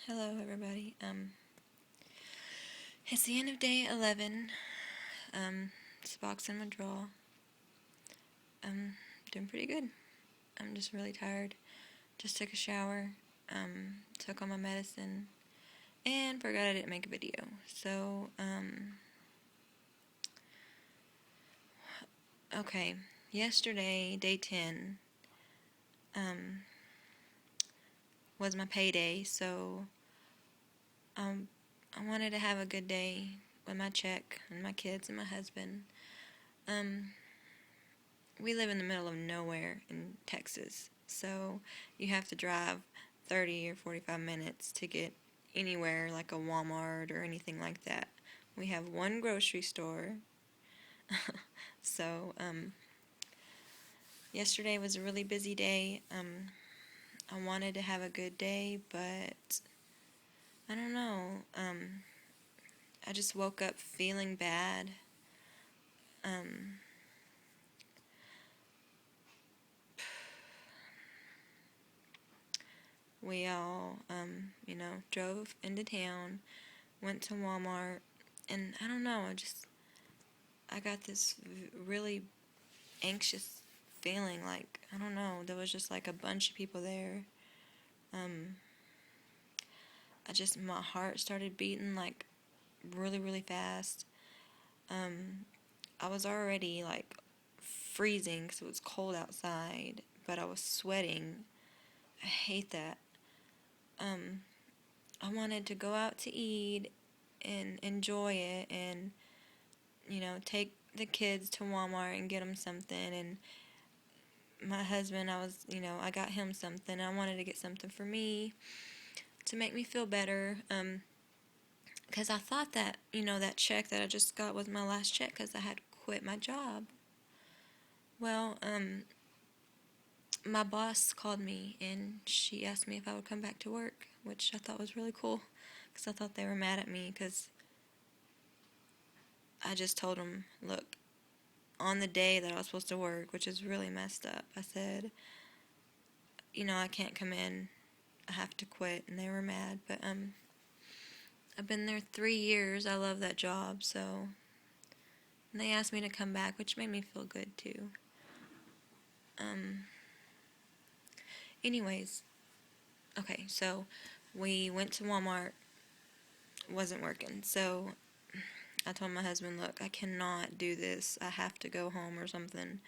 Hello, everybody. It's the end of day 11. Suboxone withdrawal. I'm doing pretty good. I'm just really tired. Just took a shower. Took all my medicine, and forgot I didn't make a video. So, okay. Yesterday, day 10, um, was my payday. So, um, I wanted to have a good day with my check and my kids and my husband. Um, we live in the middle of nowhere in Texas, so you have to drive 30 or 45 minutes to get anywhere like a Walmart or anything like that. We have one grocery store. So, yesterday was a really busy day. I wanted to have a good day, but I don't know. I just woke up feeling bad. Um, we all, drove into town, went to Walmart, and I don't know, I got this really anxious feeling, like, I don't know, there was just like a bunch of people there. Um, my heart started beating like really, really fast. Um, I was already like freezing because it was cold outside, but I was sweating. I hate that. Um, I wanted to go out to eat and enjoy it and, take the kids to Walmart and get them something. And my husband, I got him something. I wanted to get something for me to make me feel better. Because I thought that, that check that I just got was my last check because I had quit my job. Well, my boss called me and she asked me if I would come back to work, which I thought was really cool because I thought they were mad at me because I just told them, look, on the day that I was supposed to work, which is really messed up, I said, I can't come in. I have to quit, and they were mad. But I've been there 3 years. I love that job, so and they asked me to come back, which made me feel good too. Um, anyways, okay, so we went to Walmart. Wasn't working, so I told my husband, look, I cannot do this. I have to go home or something.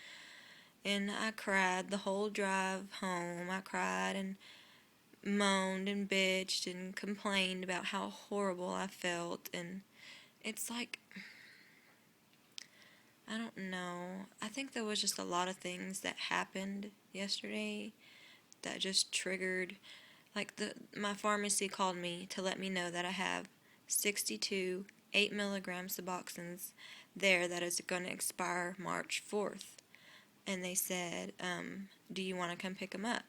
And I cried the whole drive home. I cried and moaned and bitched and complained about how horrible I felt. And it's like, I don't know. I think there was just a lot of things that happened yesterday that just triggered. Like my pharmacy called me to let me know that I have 62 8 milligram Suboxones there that is going to expire March 4th. And they said, do you want to come pick them up?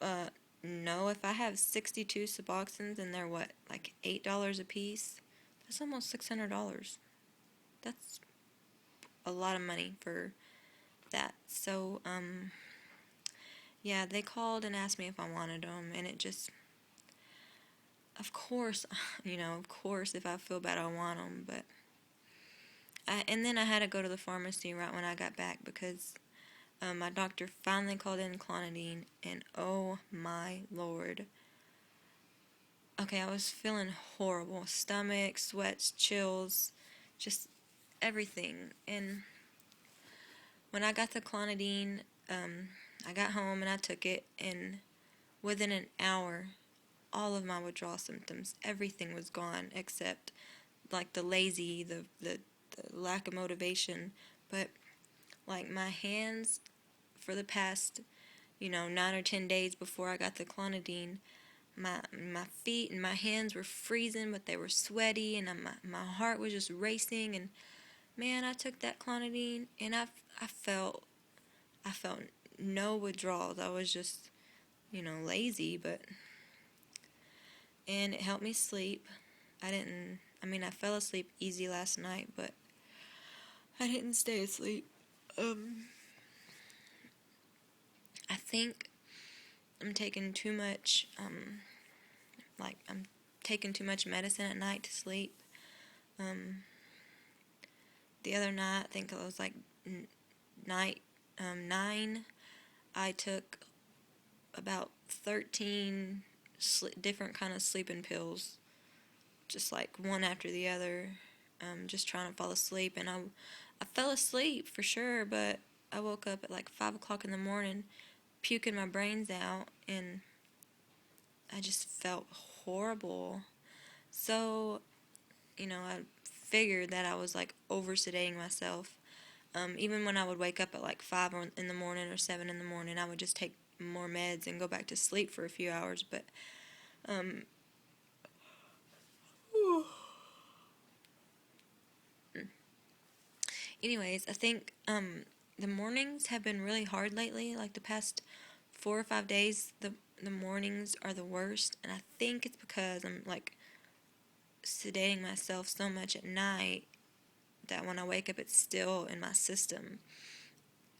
Uh, no, if I have 62 Suboxones and they're what, like $8 a piece? That's almost $600. That's a lot of money for that. So, yeah, they called and asked me if I wanted them, and it just, of course, of course, if I feel bad, I want them, but and then I had to go to the pharmacy right when I got back because my doctor finally called in clonidine, and oh my lord. Okay, I was feeling horrible. Stomach, sweats, chills, just everything. And when I got the clonidine, I got home and I took it, and within an hour, all of my withdrawal symptoms, everything was gone except like the lazy, the lack of motivation. But like my hands for the past, 9 or 10 days before I got the clonidine, my feet and my hands were freezing, but they were sweaty, and my heart was just racing. And man, I took that clonidine, and I felt no withdrawals. I was just lazy, but and it helped me sleep. I fell asleep easy last night, but I didn't stay asleep. I think I'm taking too much like I'm taking too much medicine at night to sleep. The other night, I think it was like night 9, I took about 13 different kind of sleeping pills, just like one after the other, just trying to fall asleep. And I fell asleep for sure, but I woke up at like 5 o'clock in the morning, puking my brains out, and I just felt horrible. So, I figured that I was like over sedating myself. Even when I would wake up at like 5 in the morning or 7 in the morning, I would just take more meds and go back to sleep for a few hours. But, anyways, I think the mornings have been really hard lately. Like the past 4 or 5 days, the mornings are the worst, and I think it's because I'm like sedating myself so much at night that when I wake up, it's still in my system.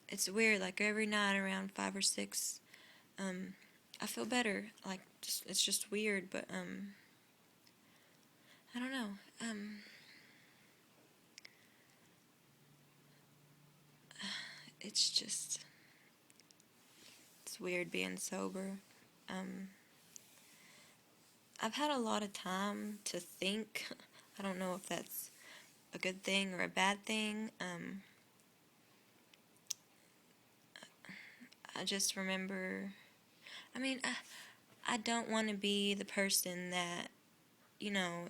It's weird. Like every night around 5 or 6, I feel better. Like it's just weird, but I don't know. It's just it's weird being sober. Um, I've had a lot of time to think. I don't know if that's a good thing or a bad thing. I just remember. I mean, I don't want to be the person that, you know.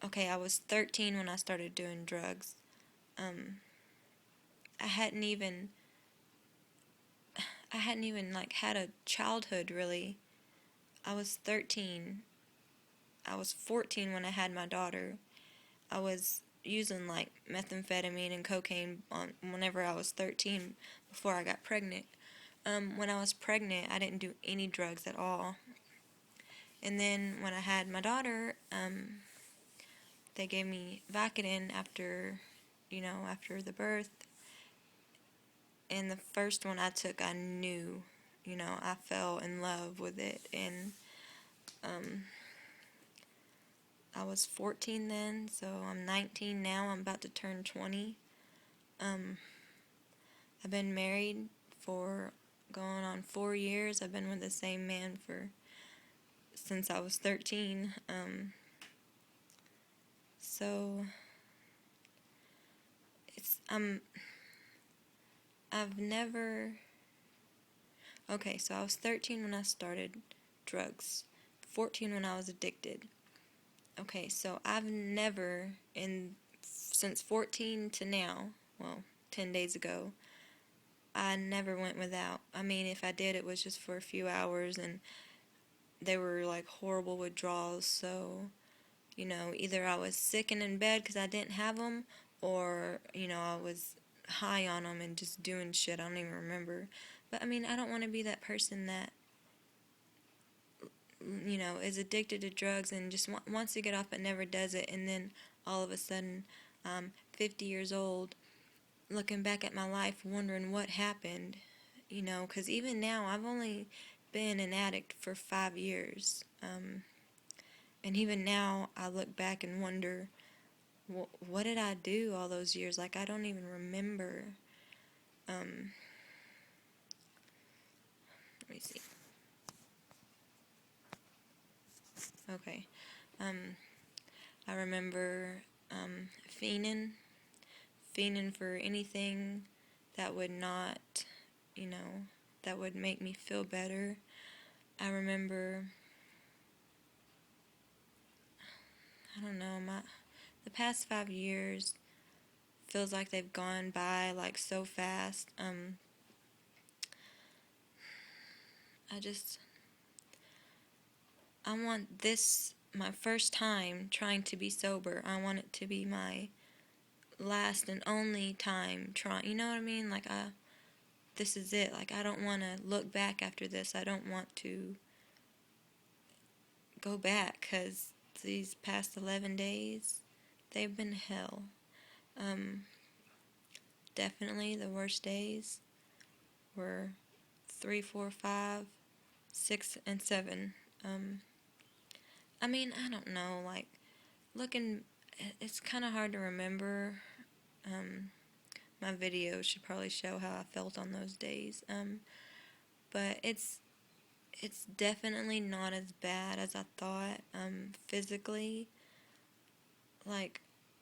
Okay, I was 13 when I started doing drugs. I hadn't even. I hadn't even like had a childhood really. I was 13. I was 14 when I had my daughter. I was using like methamphetamine and cocaine whenever I was 13 before I got pregnant. When I was pregnant, I didn't do any drugs at all. And then when I had my daughter, they gave me Vicodin after the birth. And the first one I took, I knew, I fell in love with it. And I was 14 then, so I'm 19 now. I'm about to turn 20. I've been married for going on 4 years. I've been with the same man since I was 13. So I've never. Okay, so I was 13 when I started drugs, 14 when I was addicted. Okay, so I've never since 14 to now, well, 10 days ago, I never went without. I mean, if I did, it was just for a few hours, and they were like horrible withdrawals. So, either I was sick and in bed because I didn't have them, or, I was high on them and just doing shit I don't even remember. But, I mean, I don't want to be that person that, is addicted to drugs and just wants to get off but never does it, and then all of a sudden, 50 years old, looking back at my life, wondering what happened, because even now, I've only been an addict for 5 years, and even now, I look back and wonder, what did I do all those years? Like, I don't even remember. Let me see. Okay. I remember fiending for anything that would not, that would make me feel better. I remember, I don't know, the past 5 years feels like they've gone by like so fast. I want this, my first time trying to be sober. I want it to be my last and only time trying, you know what I mean? Like, this is it. Like, I don't want to look back after this. I don't want to go back, because these past 11 days, they've been hell. Definitely the worst days were 3, 4, 5, 6, and 7. I mean, I don't know, like, looking, it's kind of hard to remember. My video should probably show how I felt on those days. But it's definitely not as bad as I thought. Physically, like,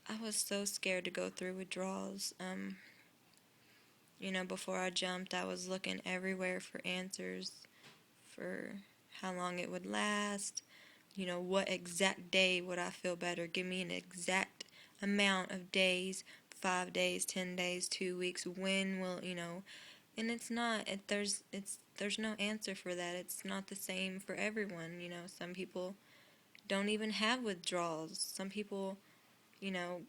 I was so scared to go through withdrawals. Before I jumped, I was looking everywhere for answers for how long it would last. What exact day would I feel better? Give me an exact amount of days, 5 days, 10 days, 2 weeks. When will, and it's not, there's no answer for that. It's not the same for everyone. Some people don't even have withdrawals. Some people, you know,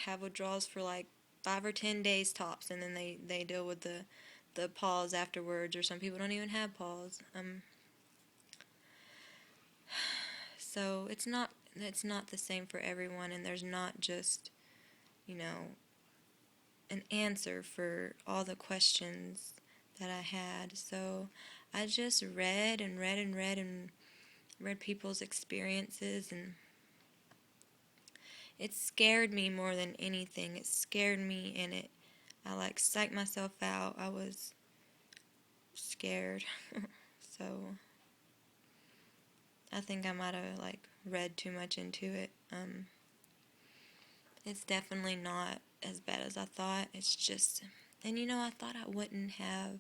have withdrawals for like 5 or 10 days tops, and then they deal with the pause afterwards, or some people don't even have pause. So it's not the same for everyone, and there's not just, you know, an answer for all the questions that I had. So I just read and read and read and read people's experiences, and it scared me more than anything. It scared me, and I like psyched myself out. I was scared. So I think I might have like read too much into it. It's definitely not as bad as I thought. It's just, and I thought I wouldn't have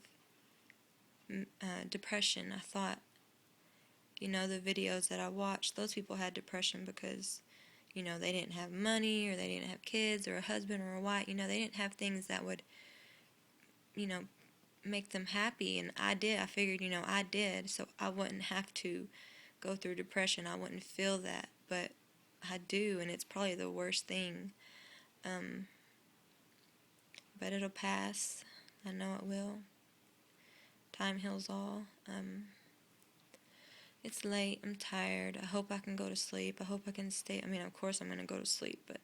depression. I thought, the videos that I watched, those people had depression because, they didn't have money, or they didn't have kids or a husband or a wife. They didn't have things that would, you know, make them happy. And I did. I figured, I did. So I wouldn't have to go through depression. I wouldn't feel that. But I do, and it's probably the worst thing. But it'll pass. I know it will. Time heals all. It's late. I'm tired. I hope I can go to sleep. I hope I can stay. I mean, of course I'm going to go to sleep, but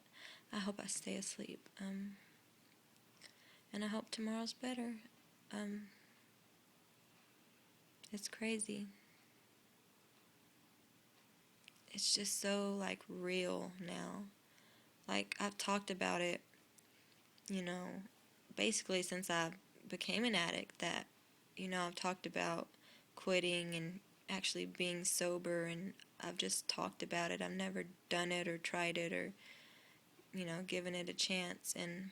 I hope I stay asleep. And I hope tomorrow's better. It's crazy. It's just so, like, real now. Like, I've talked about it, basically since I became an addict, that, I've talked about quitting and actually being sober, and I've just talked about it. I've never done it or tried it or, given it a chance, and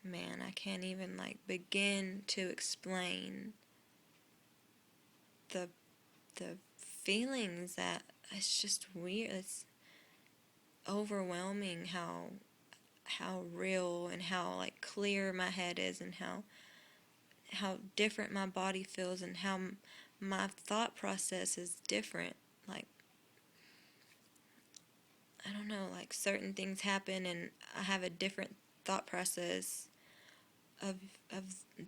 man, I can't even, like, begin to explain the feelings that, it's just weird. It's overwhelming how real and how, like, clear my head is, and how different my body feels, and how my thought process is different. Like, I don't know, like, certain things happen and I have a different thought process of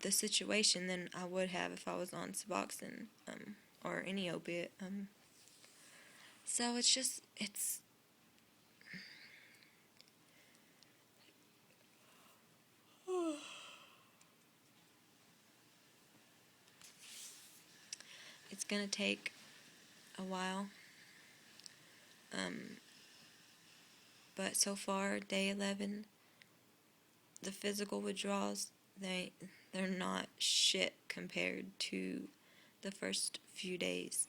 the situation than I would have if I was on Suboxone, or any opiate. So it's gonna take a while. But so far, day 11, the physical withdrawals, they're not shit compared to the first few days.